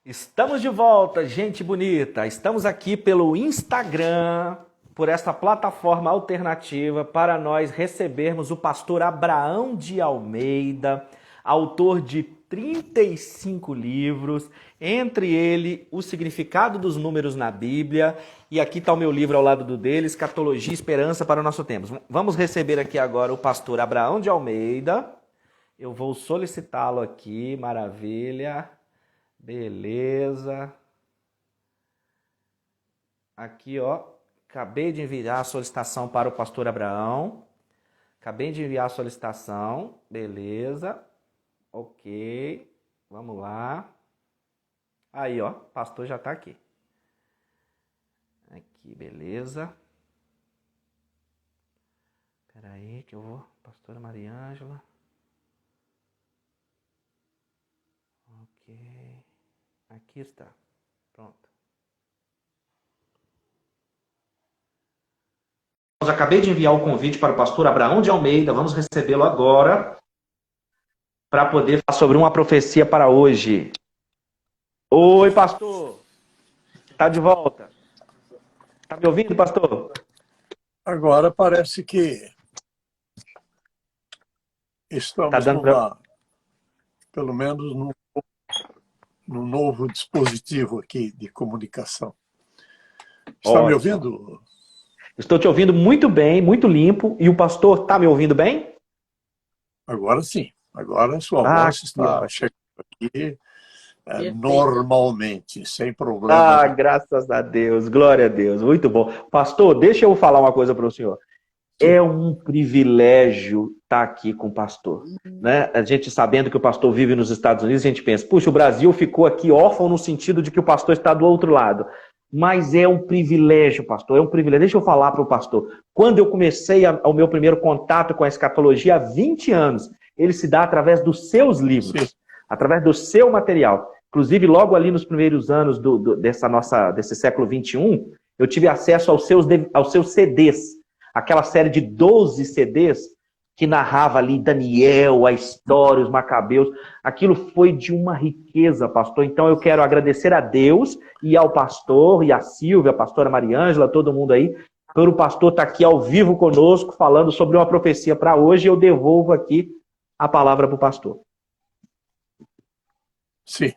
Estamos de volta, gente bonita. Estamos aqui pelo Instagram, por esta plataforma alternativa, para nós recebermos o pastor Abraão de Almeida, autor de 35 livros, entre ele O Significado dos Números na Bíblia, e aqui está o meu livro ao lado do dele, Escatologia e Esperança para o Nosso Tempo. Vamos receber aqui agora o pastor Abraão de Almeida. Eu vou solicitá-lo aqui, maravilha. Beleza. Aqui, ó. Acabei de enviar a solicitação para o pastor Abraão. Acabei de enviar a solicitação. Beleza. Ok. Vamos lá. Aí, ó. O pastor já está aqui. Aqui, beleza. Espera aí que eu vou. Pastora Mariângela. Ok. Aqui está. Pronto. Eu acabei de enviar o convite para o pastor Abraão de Almeida. Vamos recebê-lo agora para poder falar sobre uma profecia para hoje. Oi, pastor. Está de volta. Está me ouvindo, pastor? Agora parece que estamos pelo menos num novo dispositivo aqui de comunicação. Está me ouvindo? Estou te ouvindo muito bem, muito limpo. E o pastor está me ouvindo bem? Agora sim. Agora a sua voz está chegando aqui normalmente, sem problema. Graças a Deus, glória a Deus, muito bom. Pastor, deixa eu falar uma coisa para o senhor. É um privilégio estar aqui com o pastor, né? A gente sabendo que o pastor vive nos Estados Unidos, a gente pensa, puxa, o Brasil ficou aqui órfão no sentido de que o pastor está do outro lado. Mas é um privilégio, pastor, é um privilégio. Deixa eu falar para o pastor. Quando eu comecei o meu primeiro contato com a escatologia há 20 anos, ele se dá através dos seus livros, através do seu material. Inclusive, logo ali nos primeiros anos desse século XXI, eu tive acesso aos seus CDs. Aquela série de 12 CDs que narrava ali Daniel, a história, os Macabeus. Aquilo foi de uma riqueza, pastor. Então eu quero agradecer a Deus e ao pastor, e a Silvia, a pastora Mariângela, todo mundo aí, por o pastor estar aqui ao vivo conosco, falando sobre uma profecia para hoje. Eu devolvo aqui a palavra para o pastor. Sim.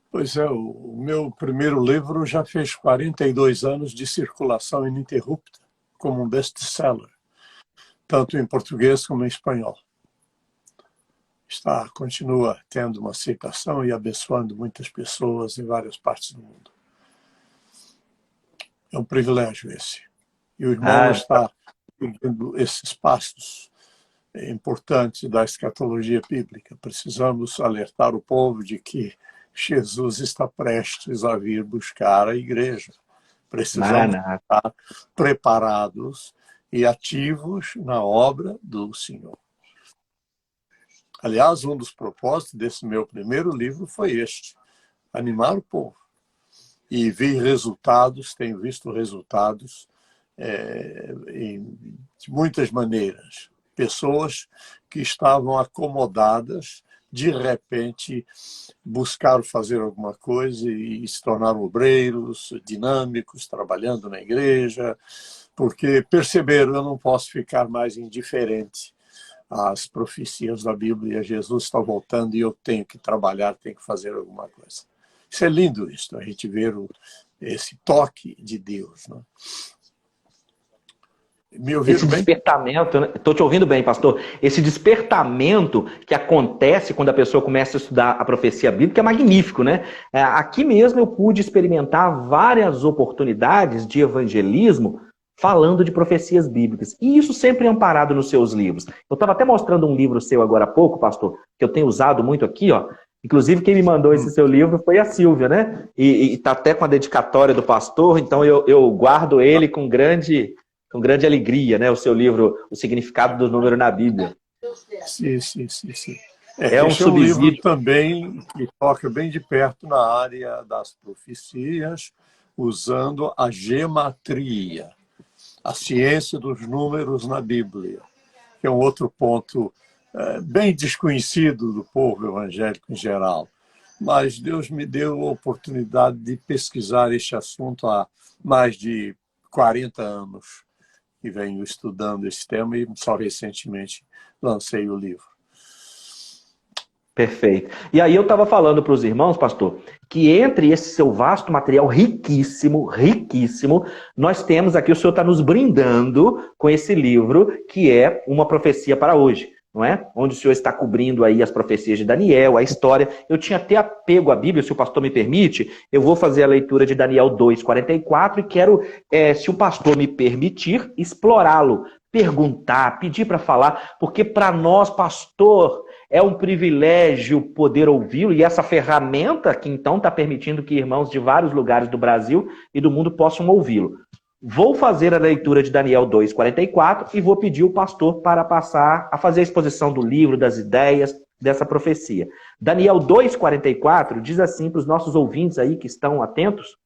Pois é, o meu primeiro livro já fez 42 anos de circulação ininterrupta, como um best-seller, tanto em português como em espanhol. Continua tendo uma aceitação e abençoando muitas pessoas em várias partes do mundo. É um privilégio esse. E o irmão está seguindo esses passos importantes da escatologia bíblica. Precisamos alertar o povo de que Jesus está prestes a vir buscar a igreja. Precisamos estar preparados e ativos na obra do Senhor. Aliás, um dos propósitos desse meu primeiro livro foi este: animar o povo. E vi resultados, tenho visto resultados de muitas maneiras. Pessoas que estavam acomodadas, de repente buscaram fazer alguma coisa e se tornaram obreiros, dinâmicos, trabalhando na igreja, porque perceberam, eu não posso ficar mais indiferente às profecias da Bíblia. Jesus está voltando e eu tenho que trabalhar, tenho que fazer alguma coisa. Isso é lindo, a gente ver esse toque de Deus, né? Esse despertamento, né? Estou te ouvindo bem, pastor. Esse despertamento que acontece quando a pessoa começa a estudar a profecia bíblica é magnífico, né? Aqui mesmo eu pude experimentar várias oportunidades de evangelismo falando de profecias bíblicas. E isso sempre é amparado nos seus livros. Eu estava até mostrando um livro seu agora há pouco, pastor, que eu tenho usado muito aqui, ó. Inclusive, quem me mandou esse seu livro foi a Silvia, né? E está até com a dedicatória do pastor, então eu guardo ele com grande alegria, né? O seu livro, O Significado do Número na Bíblia. Sim. É um livro também que toca bem de perto na área das profecias, usando a gematria, a ciência dos números na Bíblia, que é um outro ponto bem desconhecido do povo evangélico em geral. mas Deus me deu a oportunidade de pesquisar este assunto há mais de 40 anos que venho estudando esse tema e só recentemente lancei o livro. Perfeito. E aí eu estava falando para os irmãos, pastor, que entre esse seu vasto material riquíssimo, riquíssimo, nós temos aqui, o senhor está nos brindando com esse livro, que é Uma Profecia para Hoje, não é? Onde o senhor está cobrindo aí as profecias de Daniel, a história. Eu tinha até apego à Bíblia, se o pastor me permite, eu vou fazer a leitura de Daniel 2:44 e quero, se o pastor me permitir, explorá-lo, perguntar, pedir para falar, porque para nós, pastor, é um privilégio poder ouvi-lo, e essa ferramenta que então está permitindo que irmãos de vários lugares do Brasil e do mundo possam ouvi-lo. Vou fazer a leitura de Daniel 2:44 e vou pedir o pastor para passar a fazer a exposição do livro, das ideias, dessa profecia. Daniel 2:44 diz assim para os nossos ouvintes aí que estão atentos: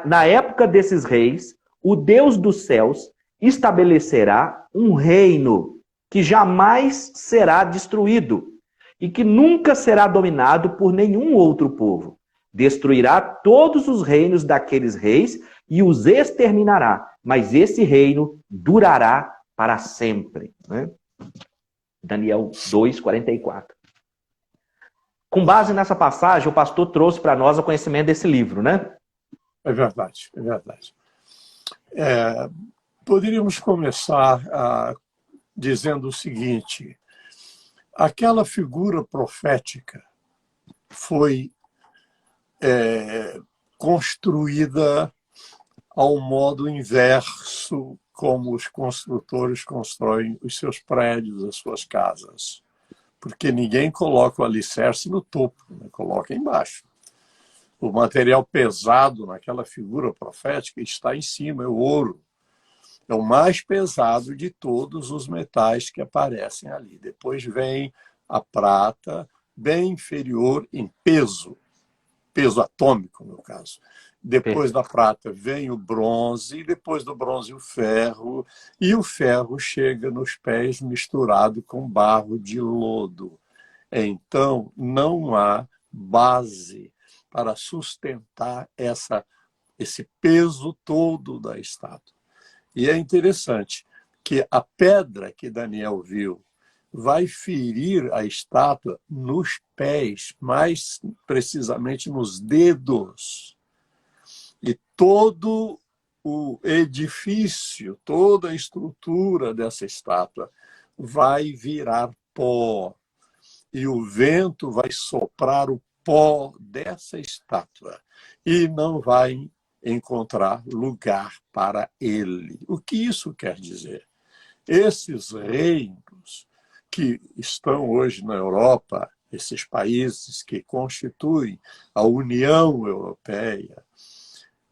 na época desses reis, o Deus dos céus estabelecerá um reino que jamais será destruído e que nunca será dominado por nenhum outro povo. Destruirá todos os reinos daqueles reis e os exterminará, mas esse reino durará para sempre. Né? Daniel 2:44. Com base nessa passagem, o pastor trouxe para nós o conhecimento desse livro, né? É verdade, é verdade. Poderíamos começar dizendo o seguinte: aquela figura profética foi construída ao modo inverso como os construtores constroem os seus prédios, as suas casas. Porque ninguém coloca o alicerce no topo, né? Coloca embaixo. O material pesado naquela figura profética está em cima, é o ouro. É o mais pesado de todos os metais que aparecem ali. Depois vem a prata, bem inferior em peso atômico, no caso. Depois da prata vem o bronze, depois do bronze e o ferro chega nos pés misturado com barro de lodo. Então, não há base para sustentar esse peso todo da estátua. E é interessante que a pedra que Daniel viu vai ferir a estátua nos pés, mais precisamente nos dedos. E todo o edifício, toda a estrutura dessa estátua vai virar pó. E o vento vai soprar o pó dessa estátua e não vai encontrar lugar para ele. O que isso quer dizer? Esses reinos que estão hoje na Europa, esses países que constituem a União Europeia,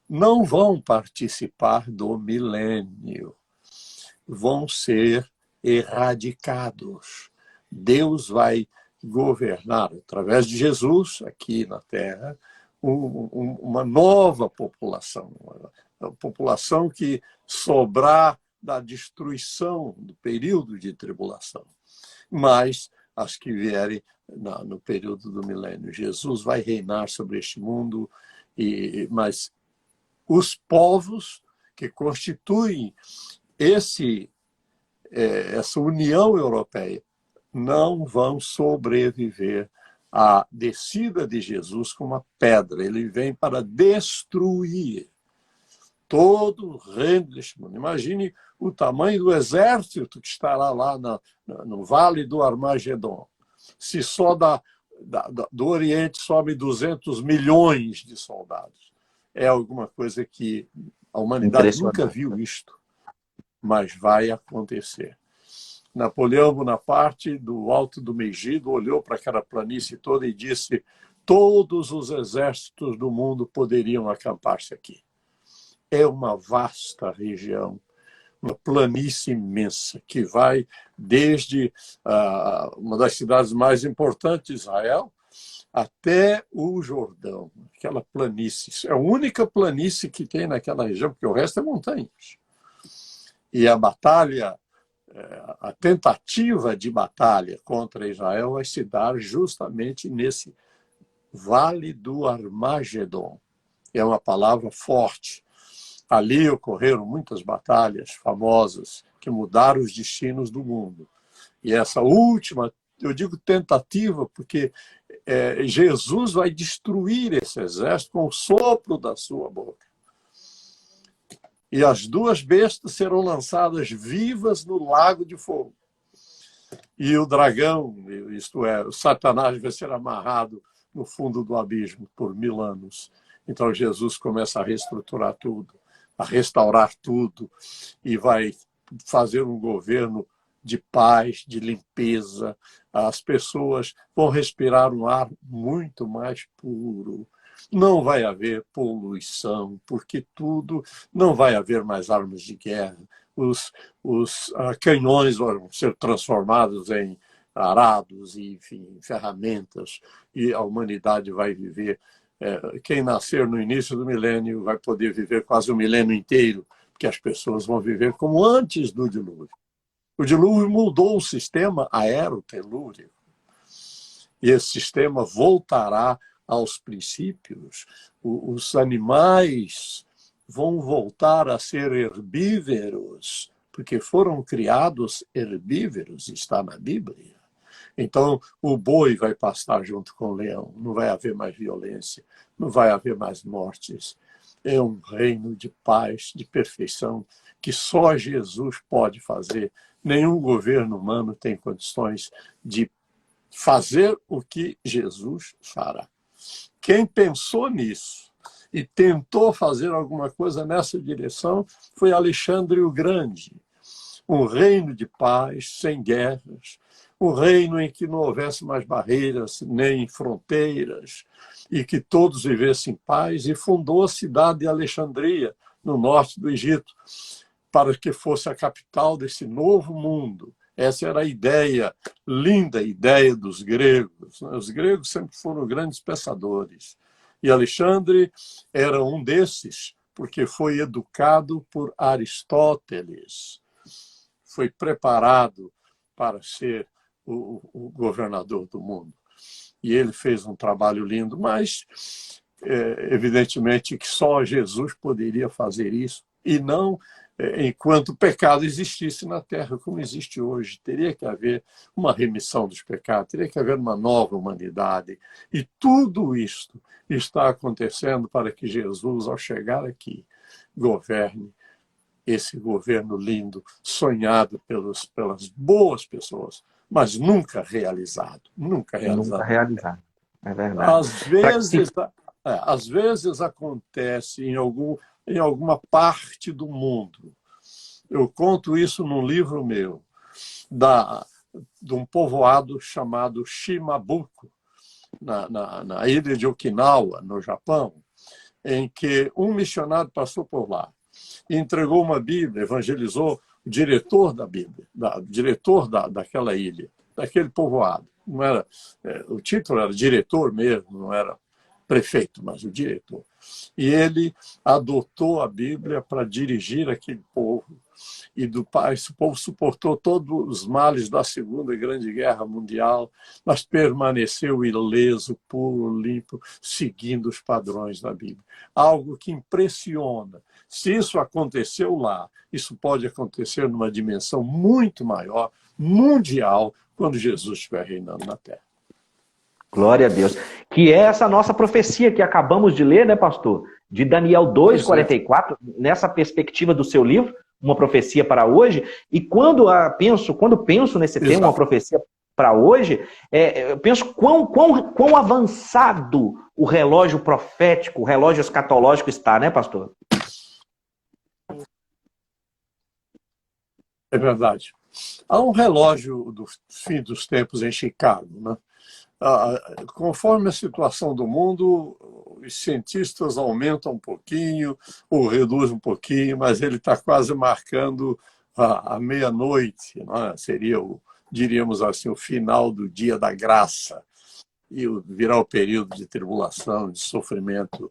não vão participar do milênio, vão ser erradicados. Deus vai governar, através de Jesus, aqui na Terra, uma nova população, uma população que sobrar da destruição do período de tribulação. Mas as que vierem no período do milênio. Jesus vai reinar sobre este mundo, mas os povos que constituem essa União Europeia não vão sobreviver à descida de Jesus com uma pedra. Ele vem para destruir todo o reino deste mundo. Imagine o tamanho do exército que estará lá no Vale do Armagedon. Se só do Oriente sobe 200 milhões de soldados. É alguma coisa que a humanidade nunca viu isto, mas vai acontecer. Napoleão Bonaparte, do alto do Megido, olhou para aquela planície toda e disse: todos os exércitos do mundo poderiam acampar-se aqui. É uma vasta região, uma planície imensa, que vai desde uma das cidades mais importantes de Israel até o Jordão. Aquela planície. É a única planície que tem naquela região, porque o resto é montanhas. E a batalha, a tentativa de batalha contra Israel vai se dar justamente nesse Vale do Armagedon. É uma palavra forte. Ali ocorreram muitas batalhas famosas que mudaram os destinos do mundo. E essa última, eu digo tentativa, porque Jesus vai destruir esse exército com o sopro da sua boca. E as duas bestas serão lançadas vivas no lago de fogo. E o dragão, isto é, o Satanás, vai ser amarrado no fundo do abismo por 1000 anos. Então Jesus começa a reestruturar tudo, a restaurar tudo, e vai fazer um governo de paz, de limpeza. As pessoas vão respirar um ar muito mais puro. Não vai haver poluição, porque tudo, não vai haver mais armas de guerra. Os canhões vão ser transformados em arados e, enfim, ferramentas, e a humanidade vai viver. Quem nascer no início do milênio vai poder viver quase o milênio inteiro, porque as pessoas vão viver como antes do dilúvio. O dilúvio mudou o sistema aerotelúrico, e esse sistema voltará aos princípios. Os animais vão voltar a ser herbívoros, porque foram criados herbívoros, está na Bíblia. Então, o boi vai pastar junto com o leão, não vai haver mais violência, não vai haver mais mortes. É um reino de paz, de perfeição, que só Jesus pode fazer. Nenhum governo humano tem condições de fazer o que Jesus fará. Quem pensou nisso e tentou fazer alguma coisa nessa direção foi Alexandre o Grande. Um reino de paz, sem guerras, um reino em que não houvesse mais barreiras nem fronteiras, e que todos vivessem em paz, e fundou a cidade de Alexandria, no norte do Egito, para que fosse a capital desse novo mundo. Essa era a ideia, linda ideia dos gregos. Os gregos sempre foram grandes pensadores. E Alexandre era um desses, porque foi educado por Aristóteles. Foi preparado para ser o governador do mundo. E ele fez um trabalho lindo, mas evidentemente que só Jesus poderia fazer isso, e não enquanto o pecado existisse na Terra, como existe hoje. Teria que haver uma remissão dos pecados, teria que haver uma nova humanidade. E tudo isto está acontecendo para que Jesus, ao chegar aqui, governe esse governo lindo, sonhado pelas boas pessoas, mas nunca realizado. Nunca realizado. Nunca realizado. É verdade. Às vezes acontece em alguma parte do mundo. Eu conto isso num livro meu, de um povoado chamado Shimabuku, na ilha de Okinawa, no Japão, em que um missionário passou por lá e entregou uma Bíblia, evangelizou o diretor da Bíblia, diretor daquela ilha, daquele povoado. Não era, o título era diretor mesmo, não era prefeito, mas o diretor. E ele adotou a Bíblia para dirigir aquele povo. E esse povo suportou todos os males da Segunda Grande Guerra Mundial, mas permaneceu ileso, puro, limpo, seguindo os padrões da Bíblia. Algo que impressiona. Se isso aconteceu lá, isso pode acontecer numa dimensão muito maior, mundial, quando Jesus estiver reinando na Terra. Glória a Deus. Que é essa nossa profecia que acabamos de ler, né, pastor? De Daniel 2:44, nessa perspectiva do seu livro, uma profecia para hoje. E quando penso nesse tema, uma profecia para hoje, eu penso quão avançado o relógio profético, o relógio escatológico está, né, pastor? É verdade. Há um relógio do fim dos tempos em Chicago, né? Conforme a situação do mundo, os cientistas aumentam um pouquinho ou reduzem um pouquinho, mas ele está quase marcando a meia-noite, né? Seria, diríamos assim, o final do dia da graça, e virá o período de tribulação, de sofrimento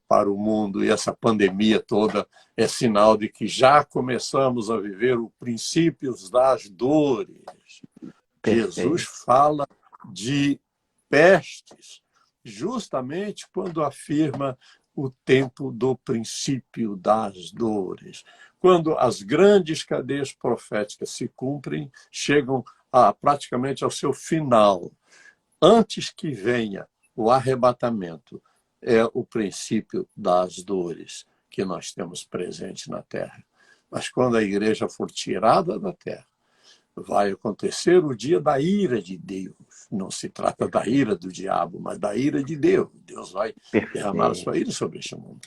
para o mundo, e essa pandemia toda é sinal de que já começamos a viver os princípios das dores. Perfeito. Jesus fala de pestes, justamente quando afirma o tempo do princípio das dores. Quando as grandes cadeias proféticas se cumprem, chegam praticamente ao seu final. Antes que venha o arrebatamento, é o princípio das dores que nós temos presente na terra. Mas quando a igreja for tirada da terra, vai acontecer o dia da ira de Deus. Não se trata da ira do diabo, mas da ira de Deus. Deus vai derramar a sua ira sobre este mundo.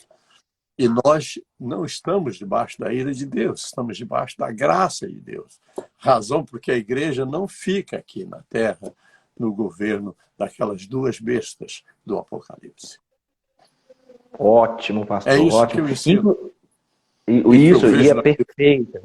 E nós não estamos debaixo da ira de Deus, estamos debaixo da graça de Deus. Razão porque a igreja não fica aqui na terra no governo daquelas duas bestas do Apocalipse. Ótimo, pastor. É isso ótimo. que eu ensino. Isso, e é perfeito.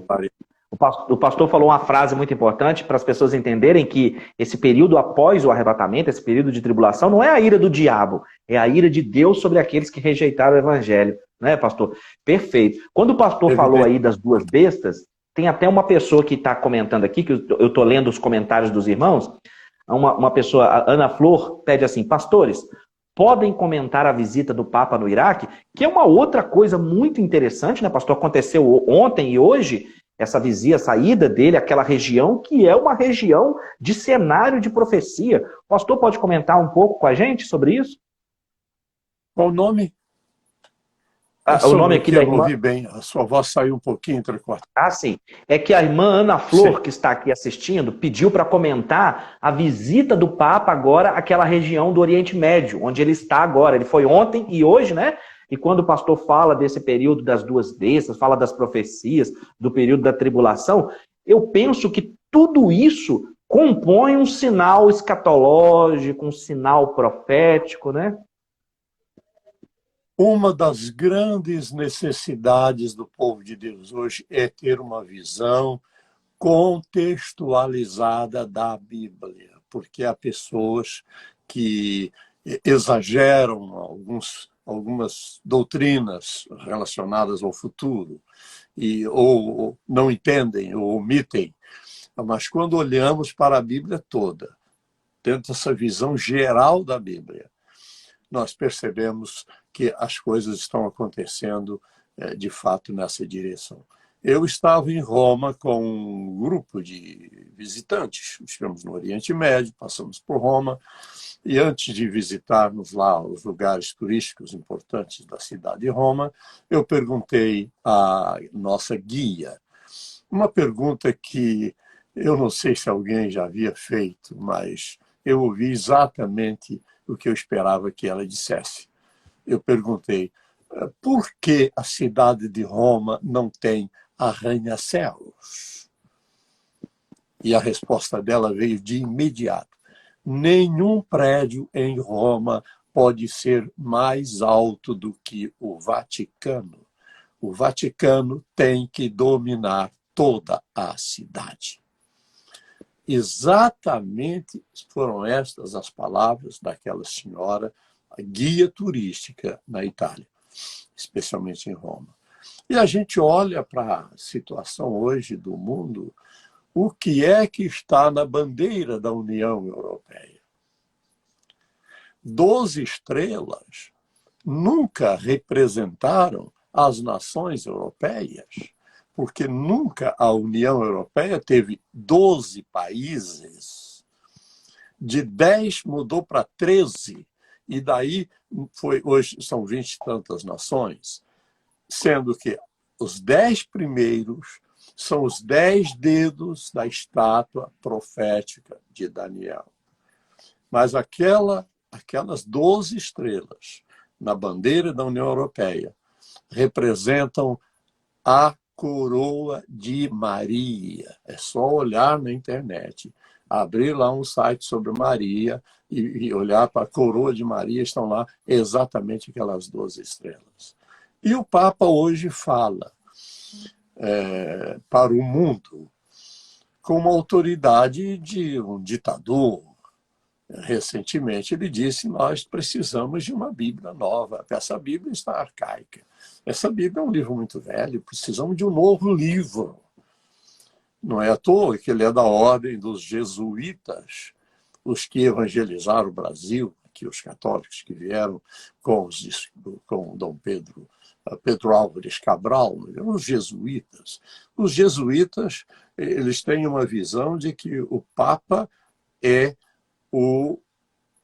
O pastor falou uma frase muito importante para as pessoas entenderem que esse período após o arrebatamento, esse período de tribulação, não é a ira do diabo, é a ira de Deus sobre aqueles que rejeitaram o evangelho. Né, pastor? Perfeito. Quando o pastor falou aí das duas bestas, tem até uma pessoa que está comentando aqui, que eu estou lendo os comentários dos irmãos, uma pessoa, a Ana Flor, pede assim: pastores, podem comentar a visita do Papa no Iraque? Que é uma outra coisa muito interessante, né, pastor? Aconteceu ontem e hoje, essa visita, a saída dele, aquela região que é uma região de cenário de profecia. O pastor pode comentar um pouco com a gente sobre isso? Qual o nome? O nome aqui da irmã... Eu não ouvi bem, a sua voz saiu um pouquinho entrecortada. Ah, sim. É que a irmã Ana Flor, sim, que está aqui assistindo, pediu para comentar a visita do Papa agora àquela região do Oriente Médio, onde ele está agora. Ele foi ontem e hoje, né? E quando o pastor fala desse período das duas bestas, fala das profecias, do período da tribulação, eu penso que tudo isso compõe um sinal escatológico, um sinal profético, né? Uma das grandes necessidades do povo de Deus hoje é ter uma visão contextualizada da Bíblia, porque há pessoas que exageram algumas doutrinas relacionadas ao futuro, ou não entendem, ou omitem. Mas quando olhamos para a Bíblia toda, dentro dessa visão geral da Bíblia, nós percebemos que as coisas estão acontecendo de fato nessa direção. Eu estava em Roma com um grupo de visitantes. Estivemos no Oriente Médio, passamos por Roma, e antes de visitarmos lá os lugares turísticos importantes da cidade de Roma, eu perguntei à nossa guia uma pergunta que eu não sei se alguém já havia feito, mas eu ouvi exatamente o que eu esperava que ela dissesse. Eu perguntei: por que a cidade de Roma não tem arranha-céus? E a resposta dela veio de imediato: nenhum prédio em Roma pode ser mais alto do que o Vaticano. O Vaticano tem que dominar toda a cidade. Exatamente foram estas as palavras daquela senhora, a guia turística na Itália, especialmente em Roma. E a gente olha para a situação hoje do mundo, o que é que está na bandeira da União Europeia? 12 estrelas nunca representaram as nações europeias, porque nunca a União Europeia teve 12 países. De 10 mudou para 13, e daí hoje são 20 e tantas nações, sendo que os 10 primeiros são os 10 dedos da estátua profética de Daniel. Mas aquelas 12 estrelas na bandeira da União Europeia representam a coroa de Maria. É só olhar na internet, abrir lá um site sobre Maria e olhar para a coroa de Maria, estão lá exatamente aquelas 12 estrelas. E o Papa hoje fala para o mundo com uma autoridade de um ditador. Recentemente ele disse: nós precisamos de uma Bíblia nova, essa Bíblia está arcaica. Essa Bíblia é um livro muito velho, precisamos de um novo livro. Não é à toa que ele é da ordem dos jesuítas, os que evangelizaram o Brasil, que os católicos que vieram com Dom Pedro Álvares Cabral, os jesuítas. Os jesuítas, eles têm uma visão de que o Papa é a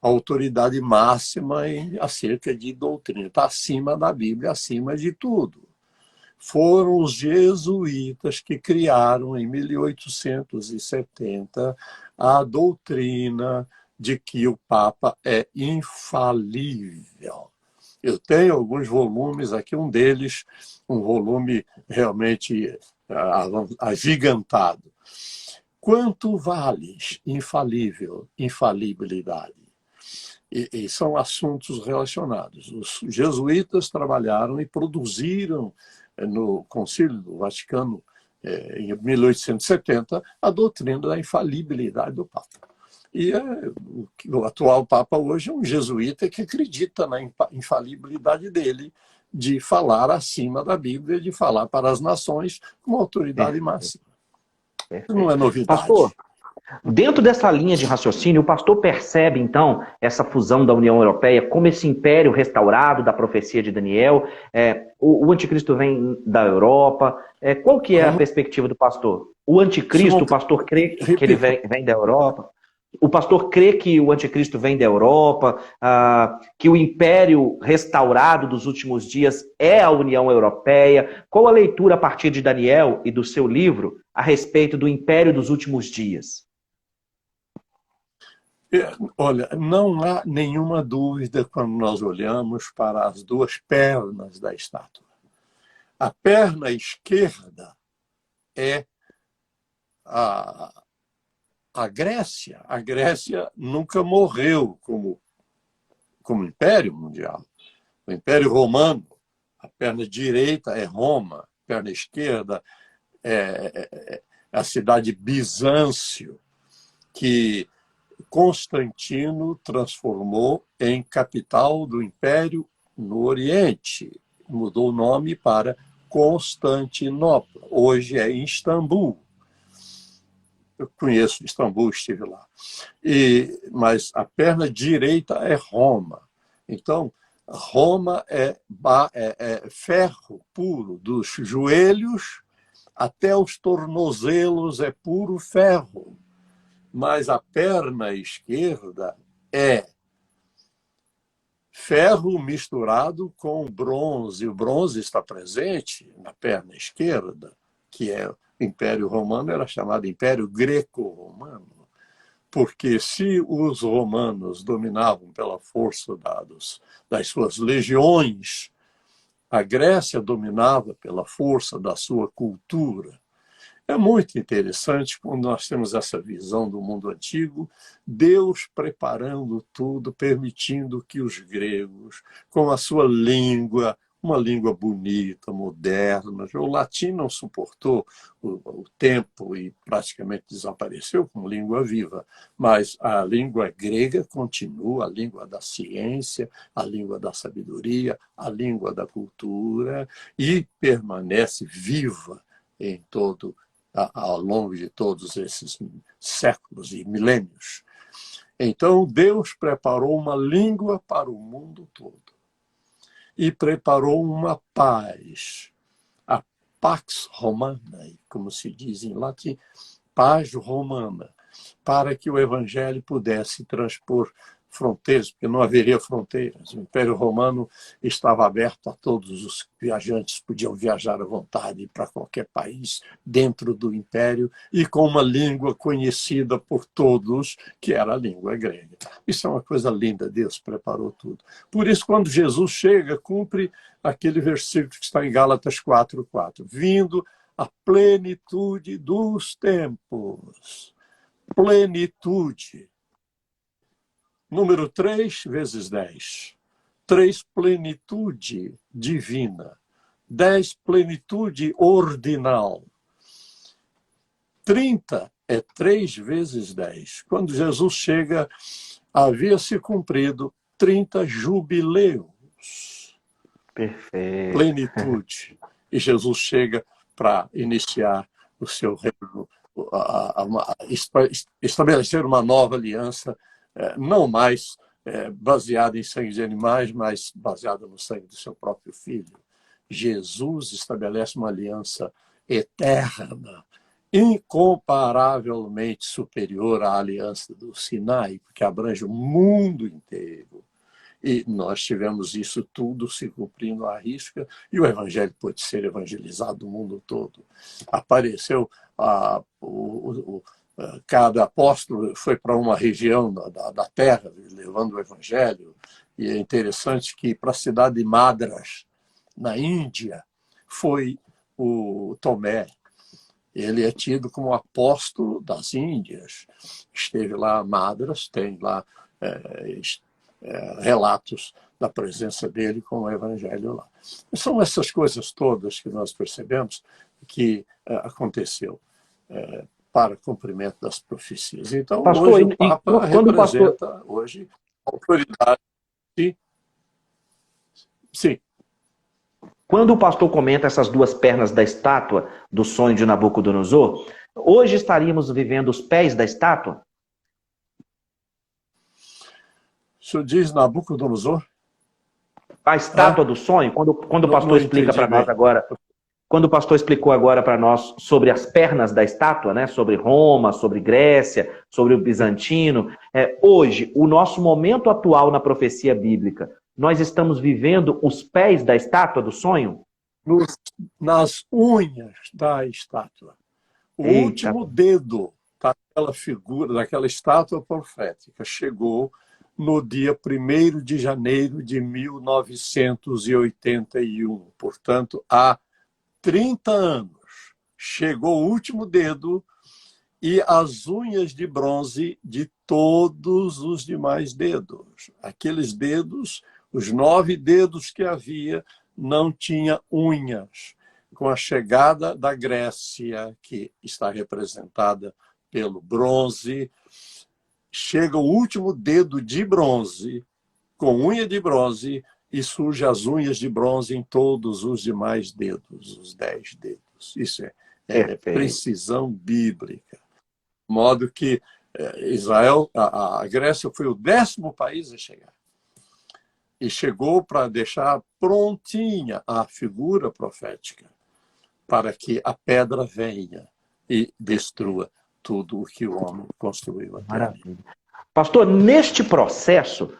autoridade máxima acerca de doutrina, está acima da Bíblia, acima de tudo. Foram os jesuítas que criaram, em 1870, a doutrina de que o Papa é infalível. Eu tenho alguns volumes aqui, um deles, um volume realmente agigantado. Quanto vales infalibilidade? E são assuntos relacionados. Os jesuítas trabalharam e produziram no Concílio do Vaticano, em 1870, a doutrina da infalibilidade do Papa. E o atual Papa hoje é um jesuíta que acredita na infalibilidade dele de falar acima da Bíblia, de falar para as nações como autoridade máxima. Não é novidade. Pastor, dentro dessa linha de raciocínio, o pastor percebe, então, essa fusão da União Europeia como esse império restaurado da profecia de Daniel? O anticristo vem da Europa. Qual que é a perspectiva do pastor? O anticristo, o pastor crê que ele vem da Europa? O pastor crê que o anticristo vem da Europa, que o império restaurado dos últimos dias é a União Europeia. Qual a leitura a partir de Daniel e do seu livro a respeito do império dos últimos dias? Olha, não há nenhuma dúvida quando nós olhamos para as duas pernas da estátua. A perna esquerda é a Grécia. A Grécia nunca morreu como império mundial. O Império Romano, a perna direita é Roma, a perna esquerda é a cidade de Bizâncio, que Constantino transformou em capital do Império no Oriente. Mudou o nome para Constantinopla. Hoje é Istambul. Eu conheço Istambul, estive lá. Mas a perna direita é Roma. Então, Roma é ferro puro, dos joelhos até os tornozelos é puro ferro. Mas a perna esquerda é ferro misturado com bronze. O bronze está presente na perna esquerda, que é o Império Romano, era chamado Império Greco-Romano, porque se os romanos dominavam pela força das suas legiões, a Grécia dominava pela força da sua cultura. É muito interessante quando nós temos essa visão do mundo antigo, Deus preparando tudo, permitindo que os gregos, com a sua língua, uma língua bonita, moderna, o latim não suportou o tempo e praticamente desapareceu como língua viva, mas a língua grega continua, a língua da ciência, a língua da sabedoria, a língua da cultura, e permanece viva ao longo de todos esses séculos e milênios. Então, Deus preparou uma língua para o mundo todo e preparou uma paz, a Pax Romana, como se diz em latim, paz romana, para que o evangelho pudesse transpor fronteiras, porque não haveria fronteiras. O Império Romano estava aberto a todos os viajantes, podiam viajar à vontade para qualquer país dentro do Império e com uma língua conhecida por todos, que era a língua grega. Isso é uma coisa linda, Deus preparou tudo. Por isso, quando Jesus chega, cumpre aquele versículo que está em Gálatas 4:4, vindo a plenitude dos tempos. Plenitude. Número 3 vezes 10. 3, plenitude divina. 10, plenitude ordinal. 30 é 3 vezes 10. Quando Jesus chega, havia se cumprido 30 jubileus. Perfeito. Plenitude. E Jesus chega para iniciar o seu reino, estabelecer uma nova aliança, não mais baseada em sangue de animais, mas baseada no sangue do seu próprio filho. Jesus estabelece uma aliança eterna, incomparavelmente superior à aliança do Sinai, porque abrange o mundo inteiro. E nós tivemos isso tudo se cumprindo à risca, e o evangelho pôde ser evangelizado no mundo todo. Apareceu cada apóstolo foi para uma região da terra, levando o evangelho, e é interessante que para a cidade de Madras, na Índia, foi o Tomé. Ele é tido como apóstolo das Índias. Esteve lá a Madras, tem lá relatos da presença dele com o evangelho lá. São essas coisas todas que nós percebemos que aconteceu para cumprimento das profecias. Então, Pastor, hoje o Papa representa hoje a autoridade. Sim. Quando o pastor comenta essas duas pernas da estátua do sonho de Nabucodonosor, hoje estaríamos vivendo os pés da estátua? O senhor diz Nabucodonosor? A estátua do sonho, quando o pastor explica para nós agora, quando o pastor explicou agora para nós sobre as pernas da estátua, né, sobre Roma, sobre Grécia, sobre o bizantino, hoje, o nosso momento atual na profecia bíblica, nós estamos vivendo os pés da estátua do sonho? Nas unhas da estátua. O último dedo daquela figura, daquela estátua profética, chegou no dia 1º de janeiro de 1981. Portanto, há 30 anos. Chegou o último dedo e as unhas de bronze de todos os demais dedos. Aqueles dedos, os 9 dedos que havia, não tinha unhas. Com a chegada da Grécia, que está representada pelo bronze, chega o último dedo de bronze, com unha de bronze, e surge as unhas de bronze em todos os demais dedos, os 10 dedos. Isso é precisão bíblica. De modo que Israel, a Grécia foi o 10º país a chegar. E chegou para deixar prontinha a figura profética, para que a pedra venha e destrua tudo o que o homem construiu até ali. Pastor, neste processo,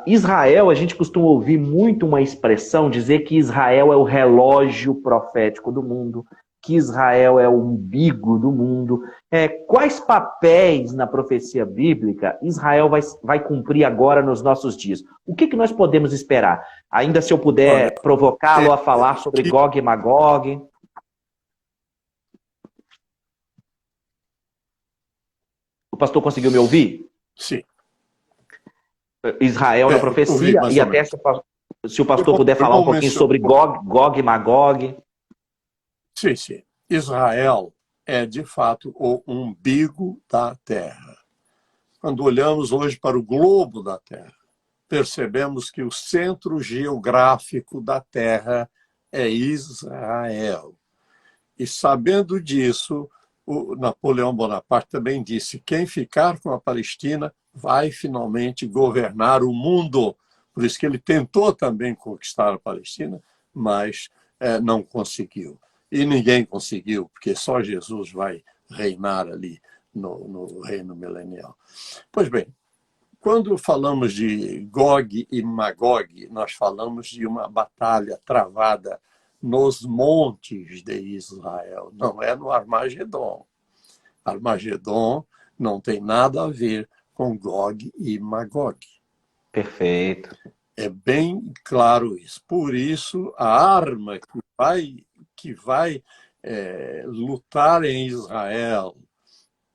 Israel, a gente costuma ouvir muito uma expressão, dizer que Israel é o relógio profético do mundo, que Israel é o umbigo do mundo. Quais papéis na profecia bíblica Israel vai cumprir agora nos nossos dias? O que nós podemos esperar? Ainda se eu puder provocá-lo a falar sobre Gog e Magog. O pastor conseguiu me ouvir? Sim. Israel na profecia, e até se o pastor puder falar um pouquinho sobre Gog e Magog. Sim, sim. Israel é, de fato, o umbigo da Terra. Quando olhamos hoje para o globo da Terra, percebemos que o centro geográfico da Terra é Israel. E sabendo disso, o Napoleão Bonaparte também disse: quem ficar com a Palestina vai finalmente governar o mundo. Por isso que ele tentou também conquistar a Palestina, mas não conseguiu. E ninguém conseguiu, porque só Jesus vai reinar ali no reino milenial. Pois bem, quando falamos de Gog e Magog, nós falamos de uma batalha travada nos montes de Israel, não é no Armagedon. Armagedon não tem nada a ver com Gog e Magog. Perfeito. É bem claro isso. Por isso, a arma que vai lutar em Israel,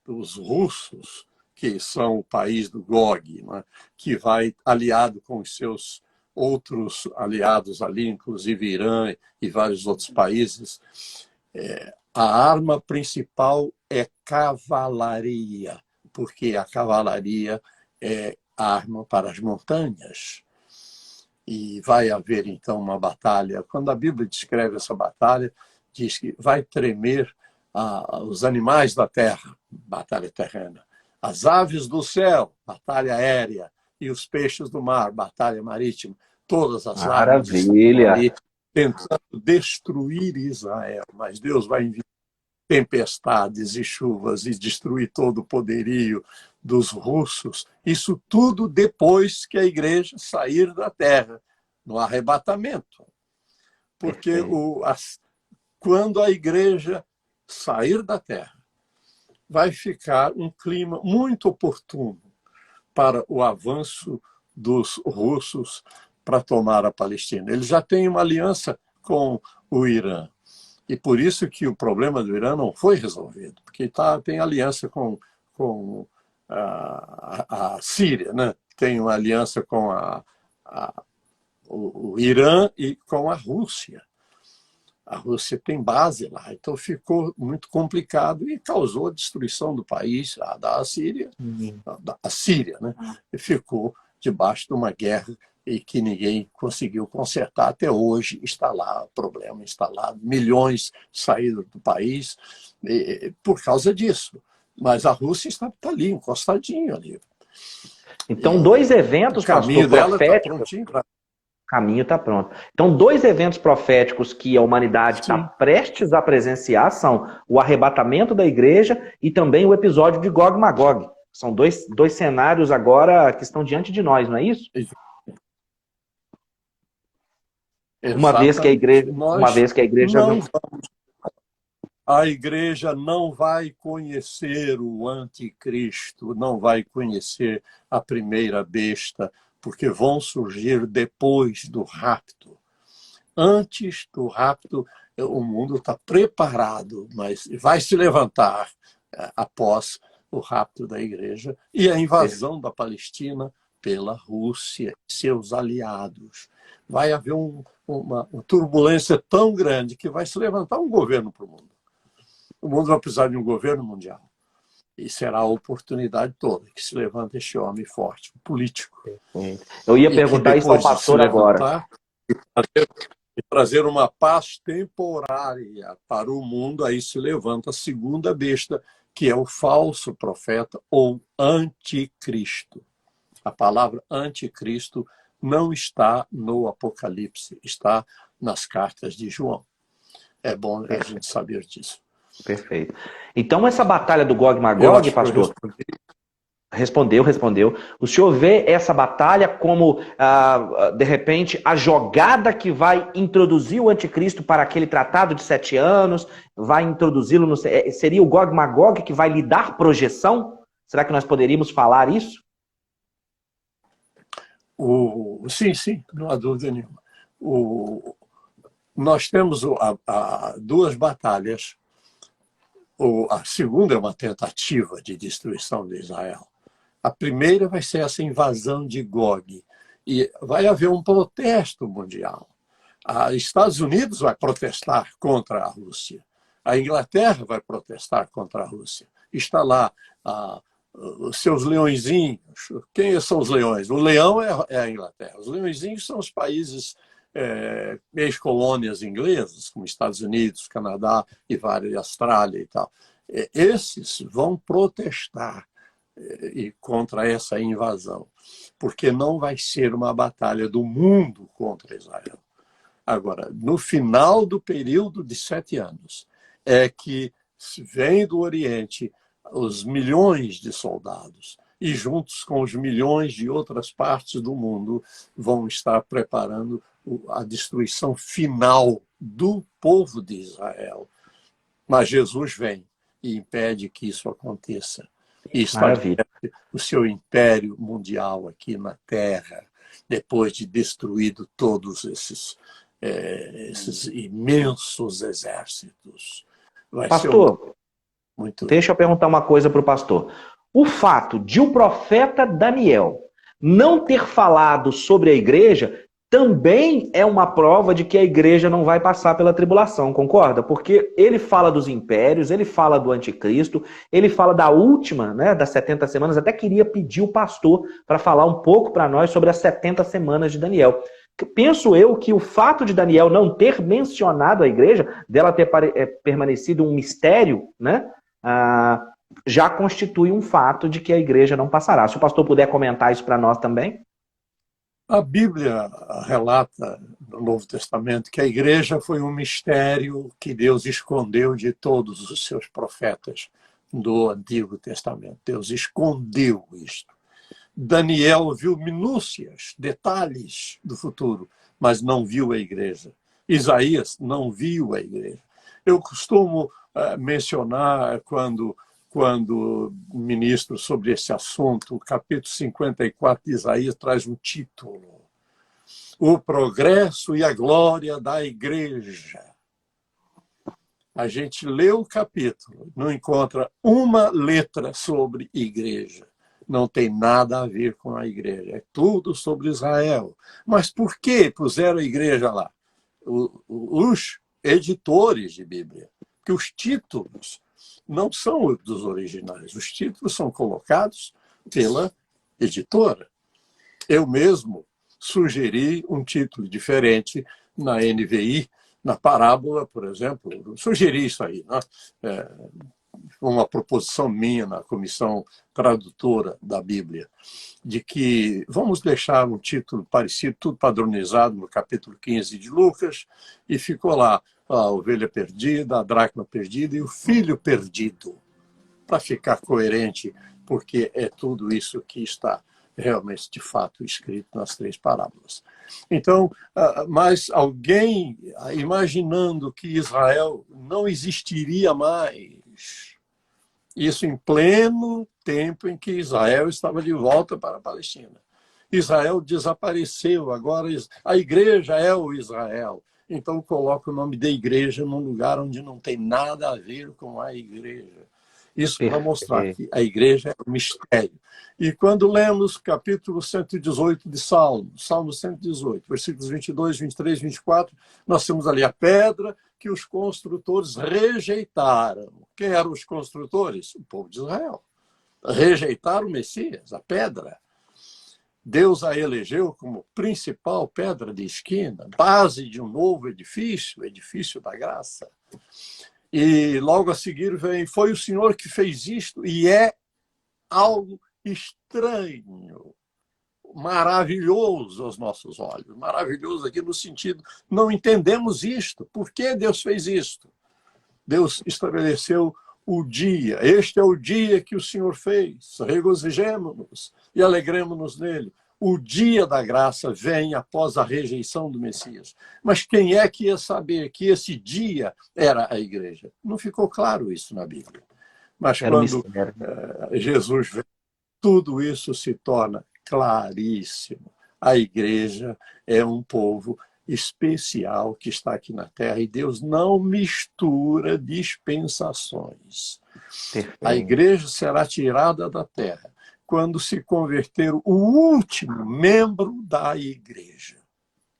os russos, que são o país do Gog, né, que vai aliado com os seus outros aliados ali, inclusive Irã e vários outros países, a arma principal é cavalaria, porque a cavalaria é arma para as montanhas. E vai haver, então, uma batalha. Quando a Bíblia descreve essa batalha, diz que vai tremer os animais da terra, batalha terrena. As aves do céu, batalha aérea. e os peixes do mar, batalha marítima, todas as armas estão Maravilha. ali tentando destruir Israel. Mas Deus vai enviar tempestades e chuvas e destruir todo o poderio dos russos. Isso tudo depois que a igreja sair da terra, no arrebatamento. Porque quando a igreja sair da terra, vai ficar um clima muito oportuno para o avanço dos russos para tomar a Palestina. Eles já têm uma aliança com o Irã. E por isso que o problema do Irã não foi resolvido, porque tem aliança com a Síria, né? Tem uma aliança com o Irã e com a Rússia. A Rússia tem base lá, então ficou muito complicado e causou a destruição do país, da Síria, a Síria, né? E ficou debaixo de uma guerra e que ninguém conseguiu consertar. Até hoje está lá o problema instalado, milhões saíram do país por causa disso. Mas a Rússia está ali, encostadinho ali. Então, dois eventos, o caminho pastor, dela está prontinho para... O caminho está pronto. Então, dois eventos proféticos que a humanidade está prestes a presenciar são o arrebatamento da igreja e também o episódio de Gog e Magog. São dois cenários agora que estão diante de nós, não é isso? Uma vez que a igreja a igreja não vai conhecer o anticristo, não vai conhecer a primeira besta, porque vão surgir depois do rapto. Antes do rapto, o mundo está preparado, mas vai se levantar após o rapto da igreja e a invasão da Palestina pela Rússia e seus aliados. Vai haver uma turbulência tão grande que vai se levantar um governo para o mundo. O mundo vai precisar de um governo mundial. E será a oportunidade toda que se levanta este homem forte, político. Eu ia perguntar isso ao pastor agora. E trazer uma paz temporária para o mundo, aí se levanta a segunda besta, que é o falso profeta ou anticristo. A palavra anticristo não está no Apocalipse, está nas cartas de João. É bom a gente saber disso. Perfeito. Então, essa batalha do Gog e Magog, pastor, respondeu. O senhor vê essa batalha como, de repente, a jogada que vai introduzir o anticristo para aquele tratado de 7 anos, vai introduzi-lo no... Seria o Gog e Magog que vai lhe dar projeção? Será que nós poderíamos falar isso? Sim, não há dúvida nenhuma. Nós temos duas batalhas. A segunda é uma tentativa de destruição de Israel. A primeira vai ser essa invasão de Gog. E vai haver um protesto mundial. Os Estados Unidos vai protestar contra a Rússia. A Inglaterra vai protestar contra a Rússia. Está lá os seus leõezinhos. Quem são os leões? O leão é a Inglaterra. Os leõezinhos são os países ex-colônias inglesas, como Estados Unidos, Canadá e várias, Austrália e tal. Esses vão protestar contra essa invasão, porque não vai ser uma batalha do mundo contra Israel. Agora, no final do período de 7 anos, é que vem do Oriente os milhões de soldados e juntos com os milhões de outras partes do mundo vão estar preparando a destruição final do povo de Israel. Mas Jesus vem e impede que isso aconteça. E estabelece o seu império mundial aqui na Terra, depois de destruído todos esses imensos exércitos. Pastor, deixa eu perguntar uma coisa para o pastor. O fato de o profeta Daniel não ter falado sobre a igreja também é uma prova de que a igreja não vai passar pela tribulação, concorda? Porque ele fala dos impérios, ele fala do anticristo, ele fala da última, né, das 70 semanas. Até queria pedir o pastor para falar um pouco para nós sobre as 70 semanas de Daniel. Penso eu que o fato de Daniel não ter mencionado a igreja, dela ter permanecido um mistério, né, já constitui um fato de que a igreja não passará. Se o pastor puder comentar isso para nós também. A Bíblia relata no Novo Testamento que a igreja foi um mistério que Deus escondeu de todos os seus profetas do Antigo Testamento. Deus escondeu isto. Daniel viu minúcias, detalhes do futuro, mas não viu a igreja. Isaías não viu a igreja. Eu costumo mencionar quando ministro sobre esse assunto, o capítulo 54 de Isaías traz um título: O progresso e a glória da igreja. A gente lê o capítulo, não encontra uma letra sobre igreja. Não tem nada a ver com a igreja. É tudo sobre Israel. Mas por que puseram a igreja lá? Os editores de Bíblia. Porque os títulos não são dos originais. Os títulos são colocados pela editora. Eu mesmo sugeri um título diferente na NVI, na parábola, por exemplo. Sugeri isso aí, né? Uma proposição minha na comissão tradutora da Bíblia, de que vamos deixar um título parecido, tudo padronizado no capítulo 15 de Lucas, e ficou lá a ovelha perdida, a dracma perdida e o filho perdido, para ficar coerente, porque é tudo isso que está realmente, de fato, escrito nas 3 parábolas. Então, mas alguém imaginando que Israel não existiria mais, isso em pleno tempo em que Israel estava de volta para a Palestina. Israel desapareceu, agora a igreja é o Israel. Então coloca o nome da igreja num lugar onde não tem nada a ver com a igreja. Isso para mostrar que a igreja é um mistério. E quando lemos capítulo 118 de Salmo 118, versículos 22, 23, 24, nós temos ali a pedra que os construtores rejeitaram. Quem eram os construtores? O povo de Israel. Rejeitaram o Messias, a pedra. Deus a elegeu como principal pedra de esquina, base de um novo edifício, o edifício da graça. E logo a seguir vem, foi o Senhor que fez isto, e é algo estranho, maravilhoso aos nossos olhos. Maravilhoso aqui no sentido, não entendemos isto. Por que Deus fez isto? Deus estabeleceu o dia. Este é o dia que o Senhor fez. Regozijemo-nos e alegremos-nos nele. O dia da graça vem após a rejeição do Messias. Mas quem é que ia saber que esse dia era a igreja? Não ficou claro isso na Bíblia. Mas quando Jesus vem, tudo isso se torna claríssimo. A igreja é um povo especial que está aqui na Terra e Deus não mistura dispensações. Perfeito. A igreja será tirada da Terra quando se converter o último membro da igreja.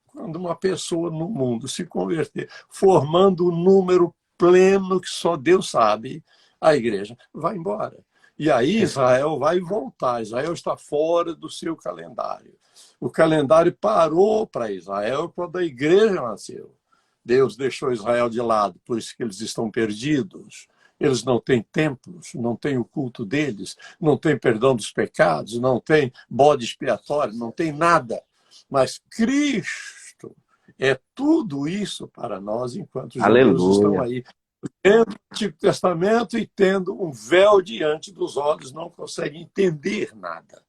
Quando uma pessoa no mundo se converter, formando o número pleno que só Deus sabe, a igreja vai embora. E aí Israel vai voltar. Israel está fora do seu calendário. O calendário parou para Israel quando a igreja nasceu. Deus deixou Israel de lado, por isso que eles estão perdidos. Eles não têm templos, não têm o culto deles, não têm perdão dos pecados, não têm bode expiatório, não tem nada. Mas Cristo é tudo isso para nós enquanto os judeus estão aí. Tendo o Antigo Testamento e tendo um véu diante dos olhos, não conseguem entender nada.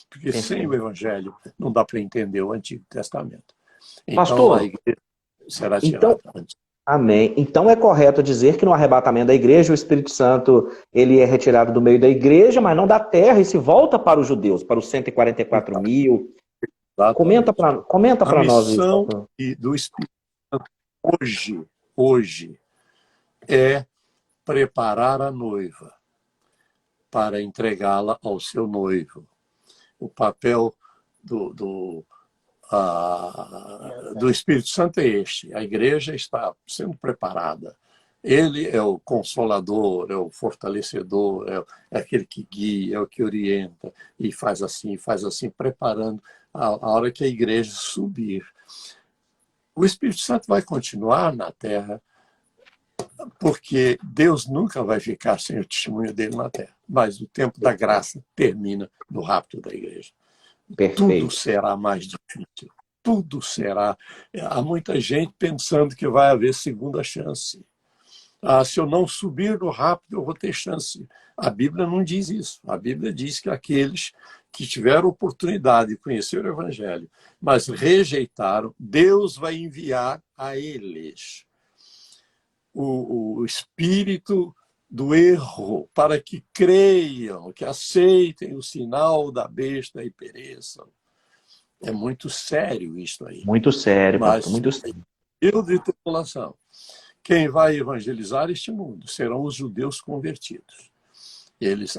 Porque sem o Evangelho não dá para entender o Antigo Testamento. Então, pastor, a igreja será tirada antes. Amém. Então é correto dizer que no arrebatamento da igreja, o Espírito Santo ele é retirado do meio da igreja, mas não da terra, e se volta para os judeus, para os 144 mil. Exatamente. Comenta para nós isso. A missão do Espírito Santo hoje é preparar a noiva para entregá-la ao seu noivo. O papel do Espírito Santo é este. A igreja está sendo preparada. Ele é o consolador, é o fortalecedor, é aquele que guia, é o que orienta, e faz assim, preparando a hora que a igreja subir. O Espírito Santo vai continuar na terra, porque Deus nunca vai ficar sem o testemunho dele na terra. mas o tempo da graça termina no rapto da igreja. Perfeito. Tudo será mais difícil. Tudo será. Há muita gente pensando que vai haver segunda chance. Se eu não subir no rápido, eu vou ter chance. A Bíblia não diz isso. A Bíblia diz que aqueles que tiveram oportunidade de conhecer o Evangelho, mas rejeitaram, Deus vai enviar a eles o espírito do erro, para que creiam, que aceitem o sinal da besta e pereçam. É muito sério isso aí. Muito sério, Mas, pastor, muito sério. período de tribulação, quem vai evangelizar este mundo serão os judeus convertidos.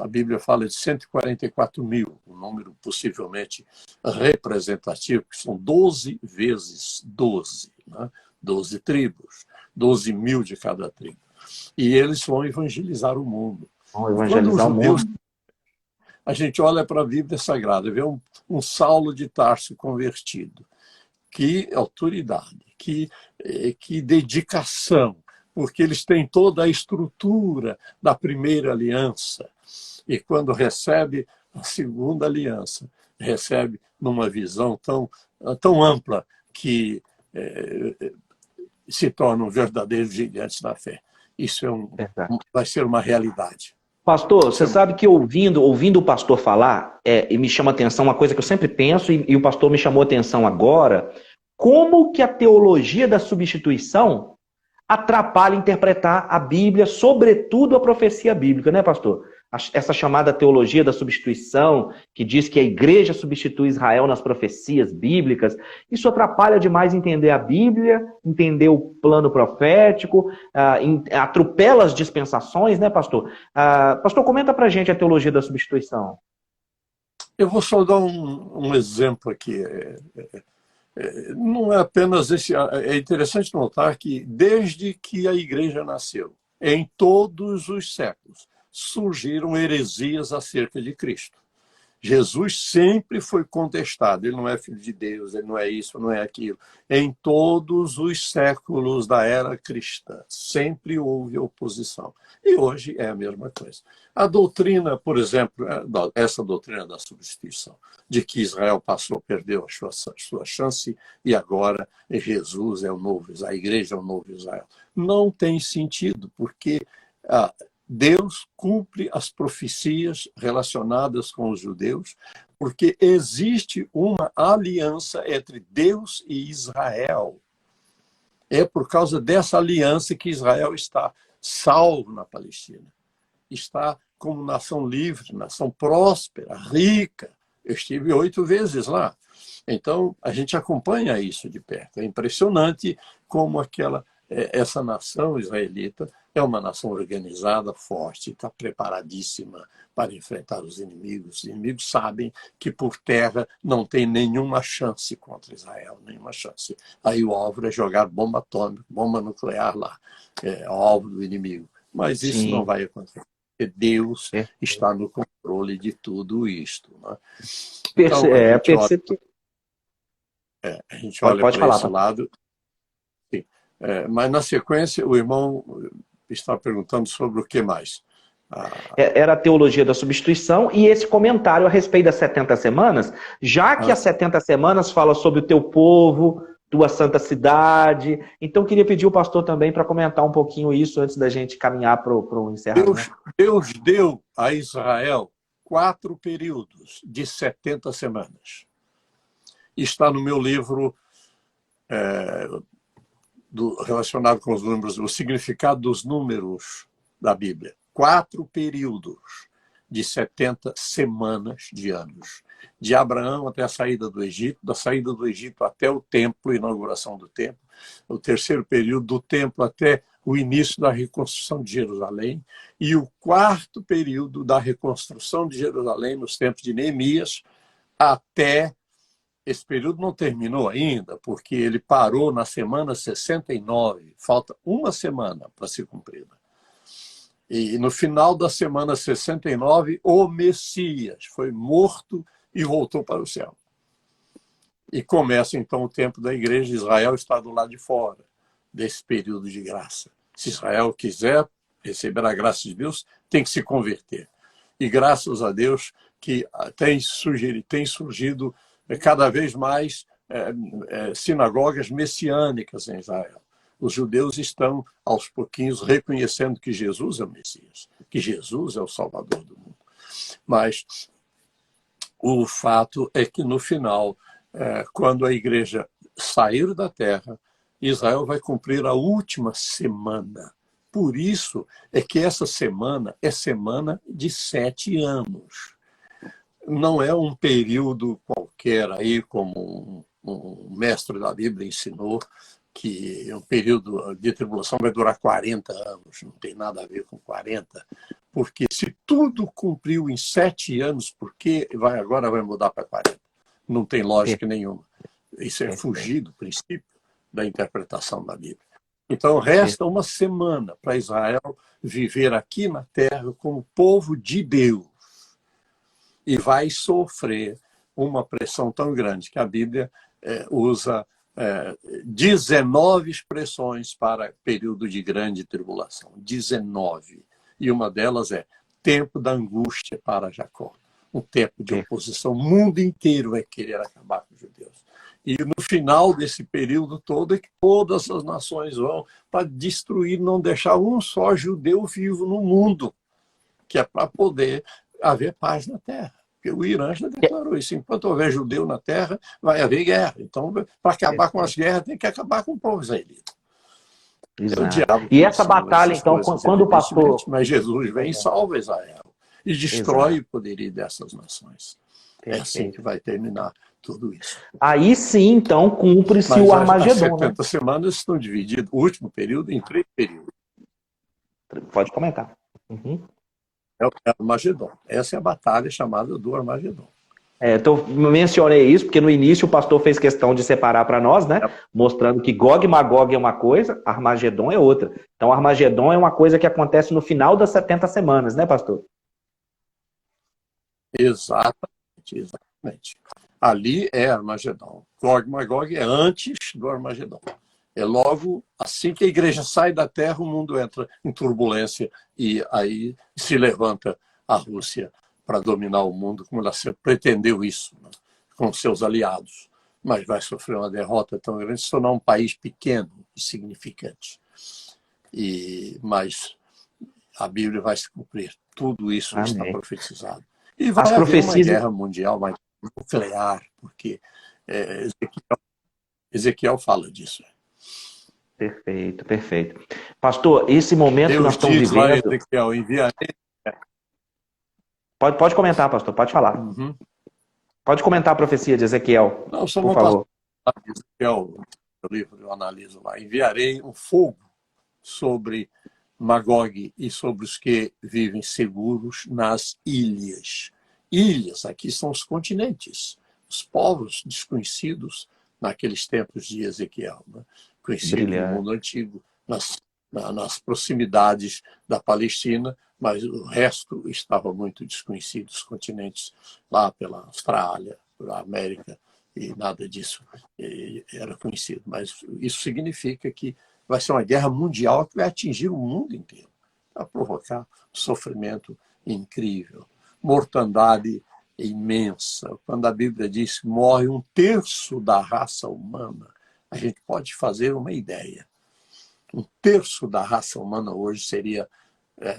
A Bíblia fala de 144 mil, um número possivelmente representativo, que são 12 vezes 12, né? 12 tribos, 12 mil de cada tribo. E eles vão evangelizar o mundo. Vamos evangelizar o mundo. A gente olha para a Bíblia Sagrada, vê um Saulo de Tarso convertido. Que autoridade, que dedicação, porque eles têm toda a estrutura da primeira aliança. E quando recebe a segunda aliança, recebe numa visão tão ampla que se tornam verdadeiros gigantes da fé. Isso vai ser uma realidade. Pastor, você sabe que ouvindo o pastor falar, e me chama a atenção uma coisa que eu sempre penso, e o pastor me chamou a atenção agora, como que a teologia da substituição atrapalha interpretar a Bíblia, sobretudo a profecia bíblica, né, pastor? Essa chamada teologia da substituição, que diz que a igreja substitui Israel nas profecias bíblicas, isso atrapalha demais entender a Bíblia, entender o plano profético, atropela as dispensações, né, pastor? Pastor, comenta pra gente a teologia da substituição. Eu vou só dar um exemplo aqui. Não é apenas esse. É interessante notar que, desde que a igreja nasceu, em todos os séculos, surgiram heresias acerca de Cristo. Jesus sempre foi contestado. Ele não é filho de Deus, ele não é isso, não é aquilo. Em todos os séculos da era cristã, sempre houve oposição. E hoje é a mesma coisa. A doutrina, por exemplo, essa doutrina da substituição, de que Israel perdeu a sua chance e agora Jesus é o novo Israel, a igreja é o novo Israel. Não tem sentido, porque Deus cumpre as profecias relacionadas com os judeus, porque existe uma aliança entre Deus e Israel. É por causa dessa aliança que Israel está salvo na Palestina. Está como nação livre, nação próspera, rica. Eu estive 8 vezes lá. Então, a gente acompanha isso de perto. É impressionante como essa nação israelita é uma nação organizada, forte, está preparadíssima para enfrentar os inimigos. Os inimigos sabem que por terra não tem nenhuma chance contra Israel, nenhuma chance. Aí o alvo é jogar bomba atômica, bomba nuclear lá, o alvo do inimigo. Mas isso não vai acontecer, porque Deus está no controle de tudo isto. Né? Então, a gente olha para esse lado. Sim. Mas, na sequência, o irmão está perguntando sobre o que mais? Era a teologia da substituição e esse comentário a respeito das 70 semanas, já que as 70 semanas fala sobre o teu povo, tua santa cidade. Então, queria pedir o pastor também para comentar um pouquinho isso antes da gente caminhar para o encerramento. Deus deu a Israel 4 períodos de 70 semanas. Está no meu livro relacionado com os números, o significado dos números da Bíblia. 4 períodos de 70 semanas de anos. De Abraão até a saída do Egito, da saída do Egito até o templo, a inauguração do templo. O terceiro período do templo até o início da reconstrução de Jerusalém. E o 4º período da reconstrução de Jerusalém nos tempos de Neemias até... Esse período não terminou ainda, porque ele parou na semana 69. Falta uma semana para ser cumprida. E no final da semana 69, o Messias foi morto e voltou para o céu. E começa então o tempo da igreja. Israel está do lado de fora desse período de graça. Se Israel quiser receber a graça de Deus, tem que se converter. E graças a Deus que tem surgido cada vez mais sinagogas messiânicas em Israel. Os judeus estão, aos pouquinhos, reconhecendo que Jesus é o Messias, que Jesus é o Salvador do mundo. Mas o fato é que, no final, quando a igreja sair da terra, Israel vai cumprir a última semana. Por isso é que essa semana é semana de 7 anos. Não é um período qualquer aí, como um mestre da Bíblia ensinou, que um período de tribulação vai durar 40 anos, não tem nada a ver com 40, porque se tudo cumpriu em 7 anos, por que agora vai mudar para 40? Não tem lógica nenhuma. Isso é fugir do princípio da interpretação da Bíblia. Então, resta uma semana para Israel viver aqui na terra como povo de Deus. E vai sofrer uma pressão tão grande que a Bíblia usa 19 expressões para período de grande tribulação. 19. E uma delas é tempo da angústia para Jacó. Um tempo de oposição. O mundo inteiro vai querer acabar com os judeus. E no final desse período todo é que todas as nações vão para destruir, não deixar um só judeu vivo no mundo, que é para poder haver paz na terra. Porque o Irã já declarou isso. Enquanto houver judeu na terra, vai haver guerra. Então, para acabar com as guerras, tem que acabar com o povo israelita. É o diabo e que essa batalha, então, coisas, quando o pastor... Mas Jesus vem e salva Israel. E destrói o poderio dessas nações. É assim que vai terminar tudo isso. Aí sim, então, cumpre-se o Armagedon. As 70 semanas estão divididas, o último período, em 3 períodos. Pode comentar. Uhum. É o Armagedon. Essa é a batalha chamada do Armagedon. Então, mencionei isso porque no início o pastor fez questão de separar para nós, né? Mostrando que Gog e Magog é uma coisa, Armagedon é outra. Então, Armagedon é uma coisa que acontece no final das 70 semanas, né, pastor? Exatamente. Ali é Armagedon. Gog e Magog é antes do Armagedon. É logo assim que a igreja sai da terra, o mundo entra em turbulência e aí se levanta a Rússia para dominar o mundo, como ela sempre pretendeu isso, né, com seus aliados. Mas vai sofrer uma derrota tão grande, se tornar um país pequeno, insignificante. Mas a Bíblia vai se cumprir. Tudo isso está profetizado. E vai haver uma guerra mundial, mais nuclear, porque Ezequiel fala disso. Perfeito, perfeito. Pastor, esse momento que nós estamos vivendo... Ezequiel, enviarei... Pode comentar, pastor, pode falar. Uhum. Pode comentar a profecia de Ezequiel, não, só por favor. Ezequiel, o livro eu analiso lá. Enviarei um fogo sobre Magog e sobre os que vivem seguros nas ilhas. Ilhas, aqui são os continentes, os povos desconhecidos naqueles tempos de Ezequiel, né? Conhecidos no mundo antigo, nas proximidades da Palestina, mas o resto estava muito desconhecido, os continentes lá pela Austrália, pela América, e nada disso era conhecido. Mas isso significa que vai ser uma guerra mundial que vai atingir o mundo inteiro, vai provocar sofrimento incrível, mortandade imensa. Quando a Bíblia diz que morre 1/3 da raça humana, a gente pode fazer uma ideia. 1/3 da raça humana hoje seria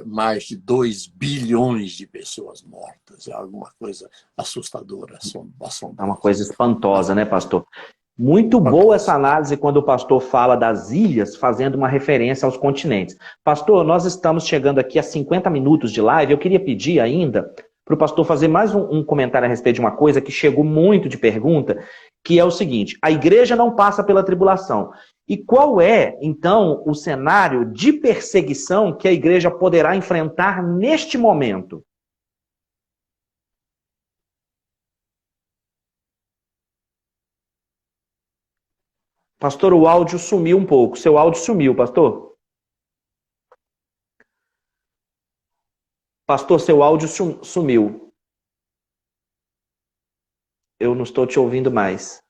mais de 2 bilhões de pessoas mortas. É alguma coisa assustadora, assombrosa. É uma coisa espantosa, né, pastor? Muito boa essa análise quando o pastor fala das ilhas, fazendo uma referência aos continentes. Pastor, nós estamos chegando aqui a 50 minutos de live. Eu queria pedir ainda para o pastor fazer mais um comentário a respeito de uma coisa que chegou muito de pergunta, que é o seguinte: a igreja não passa pela tribulação. E qual é, então, o cenário de perseguição que a igreja poderá enfrentar neste momento? Pastor, o áudio sumiu um pouco. Seu áudio sumiu, pastor. Pastor, seu áudio sumiu. Eu não estou te ouvindo mais.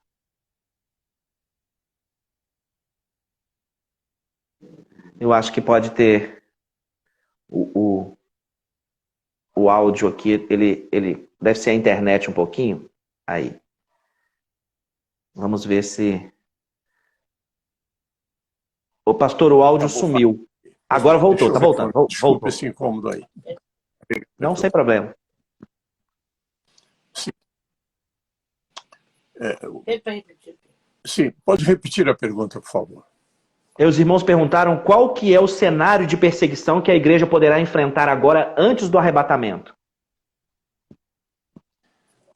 Eu acho que pode ter o o áudio aqui, ele deve ser a internet um pouquinho. Aí. Vamos ver se... Ô, pastor, o áudio sumiu. Agora voltou, tá voltando. Desculpa esse incômodo aí. Não, sem problema. Sim. Sim, pode repetir a pergunta, por favor. Os irmãos perguntaram qual que é o cenário de perseguição que a igreja poderá enfrentar agora antes do arrebatamento.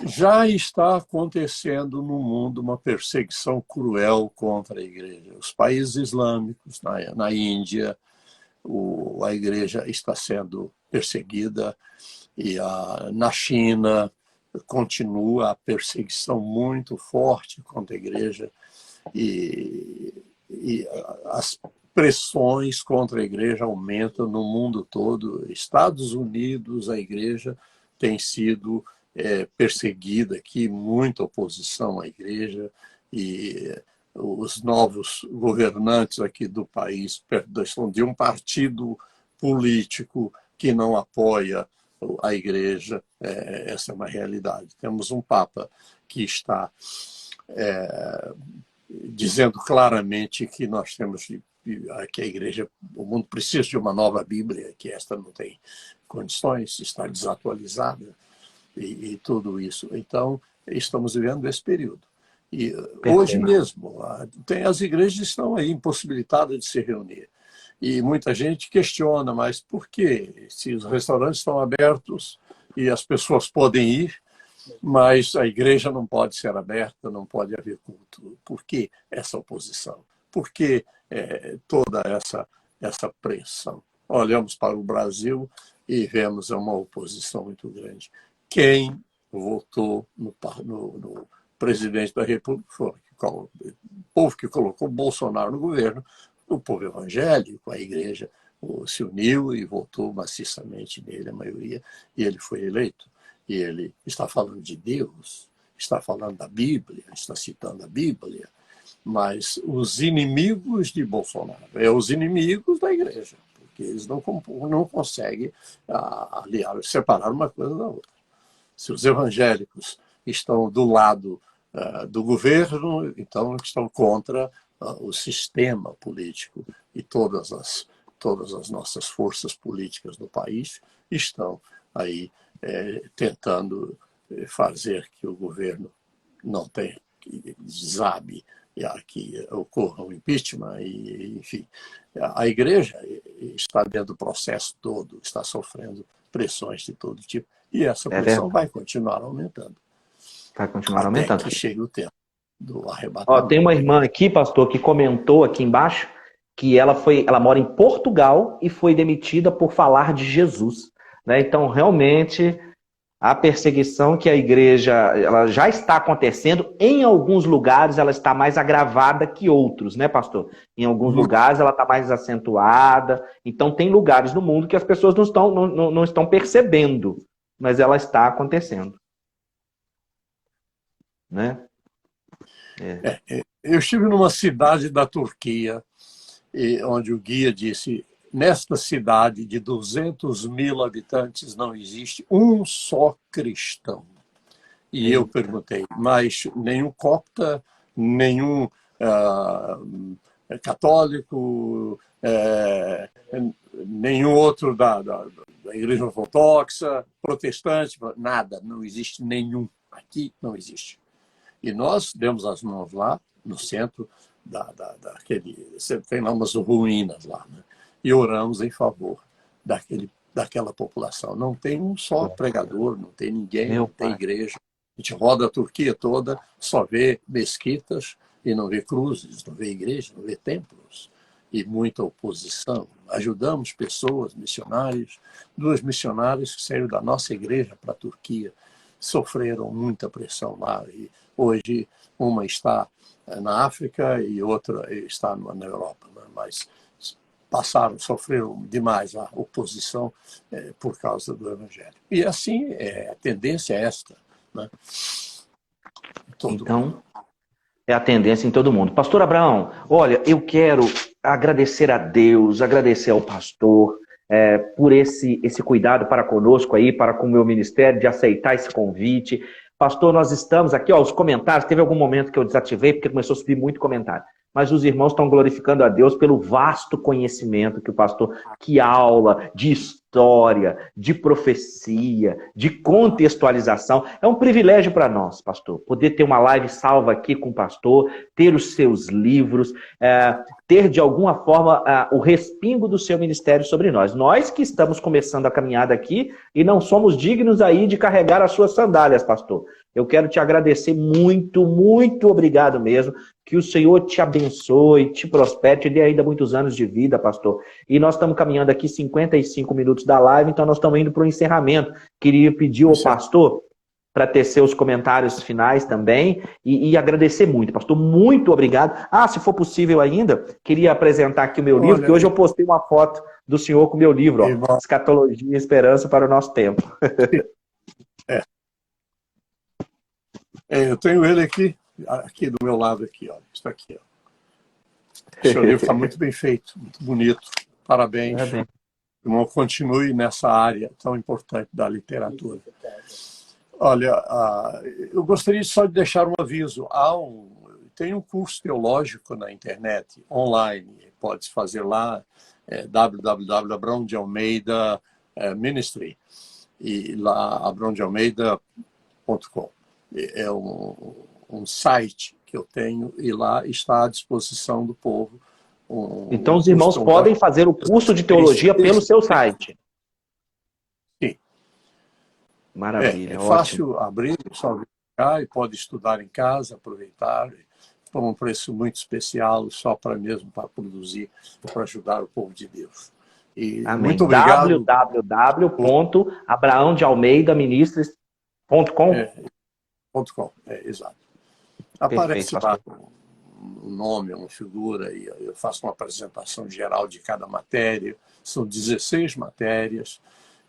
Já está acontecendo no mundo uma perseguição cruel contra a igreja. Os países islâmicos, na Índia, a igreja está sendo perseguida, e na China continua a perseguição muito forte contra a igreja, e as pressões contra a igreja aumentam no mundo todo. Estados Unidos, a igreja tem sido perseguida aqui, muita oposição à igreja, e os novos governantes aqui do país são de um partido político que não apoia a igreja. Essa é uma realidade. Temos um Papa que está dizendo claramente que nós temos que a igreja, o mundo precisa de uma nova Bíblia, que esta não tem condições, está desatualizada e tudo isso. Então, estamos vivendo esse período. E hoje mesmo, as igrejas estão aí impossibilitadas de se reunir. E muita gente questiona, mas por quê? Se os restaurantes estão abertos e as pessoas podem ir, mas a igreja não pode ser aberta, não pode haver culto. Por que essa oposição? Por que toda essa pressão? Olhamos para o Brasil e vemos uma oposição muito grande. Quem votou no presidente da República foi o povo que colocou Bolsonaro no governo, o povo evangélico, a igreja se uniu e votou maciçamente nele, a maioria, e ele foi eleito. E ele está falando de Deus, está falando da Bíblia, está citando a Bíblia, mas os inimigos de Bolsonaro os inimigos da igreja, porque eles não conseguem separar uma coisa da outra. Se os evangélicos estão do lado do governo, então estão contra o sistema político, e todas as nossas forças políticas no país estão aí tentando fazer que o governo não tenha, que desabe, que ocorra um impeachment, e, enfim. A igreja está dentro do processo todo, está sofrendo pressões de todo tipo, e essa pressão vai continuar aumentando. Vai continuar aumentando. Até que chegue o tempo do arrebatamento. Tem uma irmã aqui, pastor, que comentou aqui embaixo que ela mora em Portugal e foi demitida por falar de Jesus. Né? Então, realmente, a perseguição que a igreja ela já está acontecendo, em alguns lugares ela está mais agravada que outros, né, pastor? Em alguns lugares ela está mais acentuada. Então, tem lugares no mundo que as pessoas não estão percebendo, mas ela está acontecendo. Né? Eu estive numa cidade da Turquia, onde o guia disse: nesta cidade de 200 mil habitantes não existe um só cristão. E eu perguntei, mas nenhum copta, nenhum católico, nenhum outro da igreja ortodoxa, protestante, nada, não existe nenhum. Aqui não existe. E nós demos as mãos lá, no centro tem lá umas ruínas lá, né? E oramos em favor daquela população. Não tem um só pregador, não tem ninguém, não tem igreja. A gente roda a Turquia toda, só vê mesquitas e não vê cruzes, não vê igreja, não vê templos. E muita oposição. Ajudamos pessoas, missionários. 2 missionários que saíram da nossa igreja para a Turquia sofreram muita pressão lá. E hoje uma está na África e outra está na Europa, né? Mas sofreram demais a oposição por causa do Evangelho. E assim, a tendência é esta. Né? Então, é a tendência em todo mundo. Pastor Abraão, olha, eu quero agradecer a Deus, agradecer ao pastor, por esse cuidado para conosco aí, para com o meu ministério, de aceitar esse convite. Pastor, nós estamos aqui, ó, os comentários, teve algum momento que eu desativei, porque começou a subir muito comentário. Mas os irmãos estão glorificando a Deus pelo vasto conhecimento que o pastor, que aula de história, de profecia, de contextualização. É um privilégio para nós, pastor, poder ter uma live salva aqui com o pastor, ter os seus livros, ter de alguma forma o respingo do seu ministério sobre nós. Nós que estamos começando a caminhada aqui e não somos dignos aí de carregar as suas sandálias, pastor. Eu quero te agradecer muito, muito obrigado mesmo. Que o Senhor te abençoe, te prospere, te dê ainda muitos anos de vida, pastor. E nós estamos caminhando aqui 55 minutos da live, então nós estamos indo para o encerramento. Queria pedir ao pastor para tecer os comentários finais também e agradecer muito, pastor. Muito obrigado. Se for possível ainda, queria apresentar aqui o meu livro, que hoje eu postei uma foto do senhor com o meu livro, ó, Escatologia e Esperança para o Nosso Tempo. Eu tenho ele aqui do meu lado, aqui, ó. Está aqui, ó. O seu livro está muito bem feito, muito bonito. Parabéns. Irmão, continue nessa área tão importante da literatura. Olha, eu gostaria só de deixar um aviso. Tem um curso teológico na internet, online, pode fazer lá, www.abraão de Almeida Ministry, e lá abraãodealmeida.com. É um site que eu tenho e lá está à disposição do povo. Então os irmãos podem fazer o curso de teologia pelo seu site. Sim. Maravilha, é fácil abrir, só vir cá e pode estudar em casa, aproveitar, por um preço muito especial, só para produzir, para ajudar o povo de Deus. E muito obrigado. www.abraãodealmeidaministries.com. Exato. Aparece lá um nome, uma figura, e eu faço uma apresentação geral de cada matéria. São 16 matérias,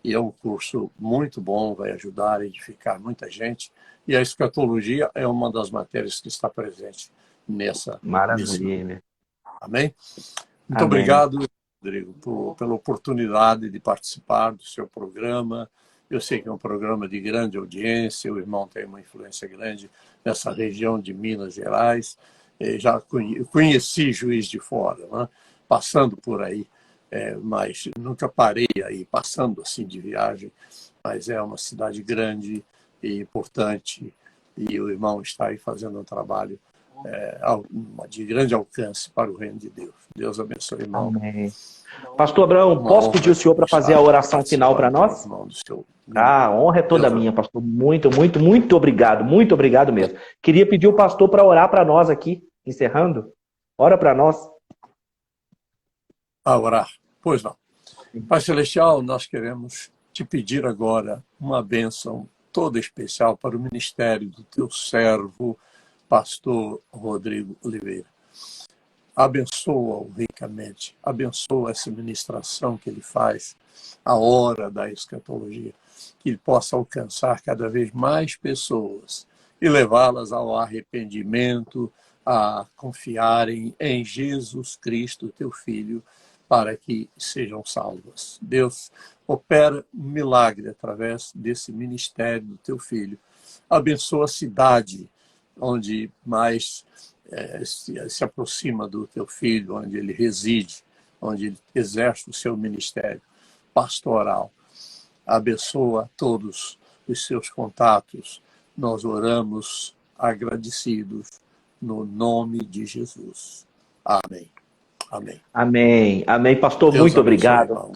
e é um curso muito bom, vai ajudar a edificar muita gente. E a escatologia é uma das matérias que está presente nessa. Maravilha. Amém? Muito obrigado, Rodrigo, pela oportunidade de participar do seu programa. Eu sei que é um programa de grande audiência, o irmão tem uma influência grande nessa região de Minas Gerais. Já conheci Juiz de Fora, né? Passando por aí, mas nunca parei aí, passando assim de viagem. Mas é uma cidade grande e importante, e o irmão está aí fazendo um trabalho de grande alcance para o reino de Deus. Deus abençoe, irmão. Amém. Pastor Abraão, posso pedir o senhor para fazer a oração final para nós? A honra é toda minha, pastor. Muito, muito, muito obrigado. Muito obrigado mesmo. Queria pedir o pastor para orar para nós aqui, encerrando. Ora para nós. Orar. Pois não. Pai Celestial, nós queremos te pedir agora uma bênção toda especial para o ministério do teu servo, pastor Rodrigo Oliveira. Abençoa-o ricamente, abençoa essa ministração que ele faz, a hora da escatologia, que ele possa alcançar cada vez mais pessoas e levá-las ao arrependimento, a confiarem em Jesus Cristo, teu Filho, para que sejam salvas. Deus, opera um milagre através desse ministério do teu Filho. Abençoa a cidade onde mais se aproxima do teu filho, onde ele reside, onde ele exerce o seu ministério pastoral. Abençoa todos os seus contatos. Nós oramos agradecidos no nome de Jesus. Amém. Amém. Amém. Amém. Pastor, Deus muito obrigado. Irmão.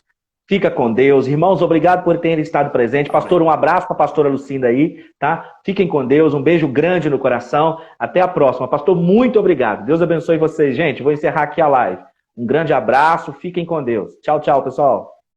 Fica com Deus. Irmãos, obrigado por terem estado presente. Pastor, um abraço para a pastora Lucinda aí, tá? Fiquem com Deus. Um beijo grande no coração. Até a próxima. Pastor, muito obrigado. Deus abençoe vocês, gente. Vou encerrar aqui a live. Um grande abraço. Fiquem com Deus. Tchau, tchau, pessoal.